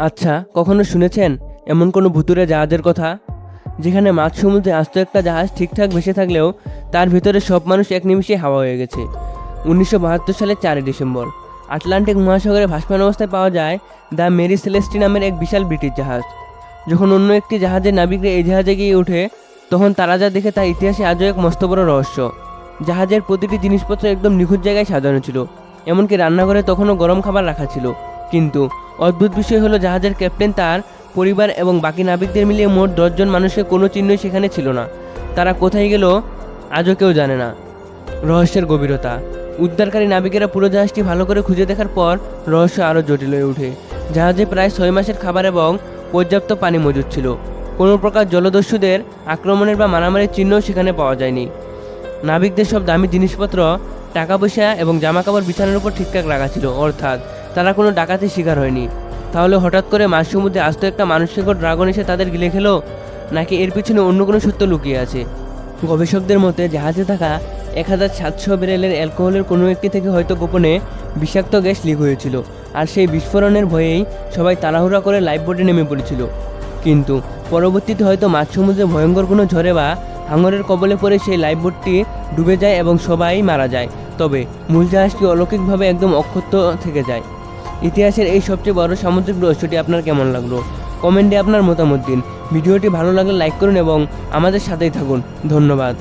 আচ্ছা, কখনো শুনেছেন এমন কোনো ভুতুড়ে জাহাজের কথা, যেখানে মাঝ সমুদ্রে আস্ত একটা জাহাজ ঠিকঠাক ভেসে থাকলেও তার ভিতরে সব মানুষ এক নিমিষে হাওয়া হয়ে গেছে? 1972 সালের 4 ডিসেম্বর আটলান্টিক মহাসাগরে ভাসমান অবস্থায় পাওয়া যায় দ্য মেরি সেলেস্টি নামের এক বিশাল ব্রিটিশ জাহাজ। যখন অন্য একটি জাহাজের নাবিকরা এই জাহাজে গিয়ে ওঠে, তখন তারা যা দেখে তা ইতিহাসে আজও এক মস্ত বড় রহস্য। জাহাজের প্রতিটি জিনিসপত্র একদম নিখুঁত জায়গায় সাজানো ছিল, এমনকি রান্নাঘরে তখনও গরম খাবার রাখা ছিল। কিন্তু অদ্ভুত বিষয় হলো, জাহাজের ক্যাপ্টেন, তার পরিবার এবং বাকি নাবিকদের মিলিয়ে মোট 10 জন মানুষের কোনো চিহ্নই সেখানে ছিল না। তারা কোথায় গেল আজও কেউ জানে না। রহস্যের গভীরতা। উদ্ধারকারী নাবিকেরা পুরো জাহাজটি ভালো করে খুঁজে দেখার পর রহস্য আরও জটিল হয়ে ওঠে। জাহাজে প্রায় 6 মাসের খাবার এবং পর্যাপ্ত পানি মজুদ ছিল। কোনো প্রকার জলদস্যুদের আক্রমণের বা মারামারির চিহ্নও সেখানে পাওয়া যায়নি। নাবিকদের সব দামি জিনিসপত্র, টাকা পয়সা এবং জামাকাপড় বিছানার উপর ঠিকঠাক রাখা ছিল, অর্থাৎ তারা কোনো ডাকাতির শিকার হয়নি। তাহলে হঠাৎ করে মাঝ সমুদ্রে আস্ত একটা মানুষের ড্রাগন এসে তাদের গিলে খেলো, নাকি এর পিছনে অন্য কোনো সত্য লুকিয়ে আছে? গবেষকদের মতে জাহাজে থাকা 1700 ব্যারেলের অ্যালকোহলের কোনো একটি থেকে হয়তো গোপনে বিষাক্ত গ্যাস লিক হয়েছিল, আর সেই বিস্ফোরণের ভয়েই সবাই তাড়াহুড়া করে লাইফ বোটে নেমে পড়েছিল। কিন্তু পরবর্তীতে হয়তো মাঝ সমুদ্রে ভয়ঙ্কর কোনো ঝড়ে বা হাঙরের কবলে পড়ে সেই লাইফ বোটটি ডুবে যায় এবং সবাই মারা যায়। তবে মূল জাহাজটি অলৌকিকভাবে একদম অক্ষত থেকে যায়। ইতিহাসের এই সবচেয়ে বড় সামুদ্রিক রহস্যটি আপনার কেমন লাগলো? কমেন্টে আপনার মতামত দিন। ভিডিওটি ভালো লাগলে লাইক করুন এবং আমাদের সাথেই থাকুন। ধন্যবাদ।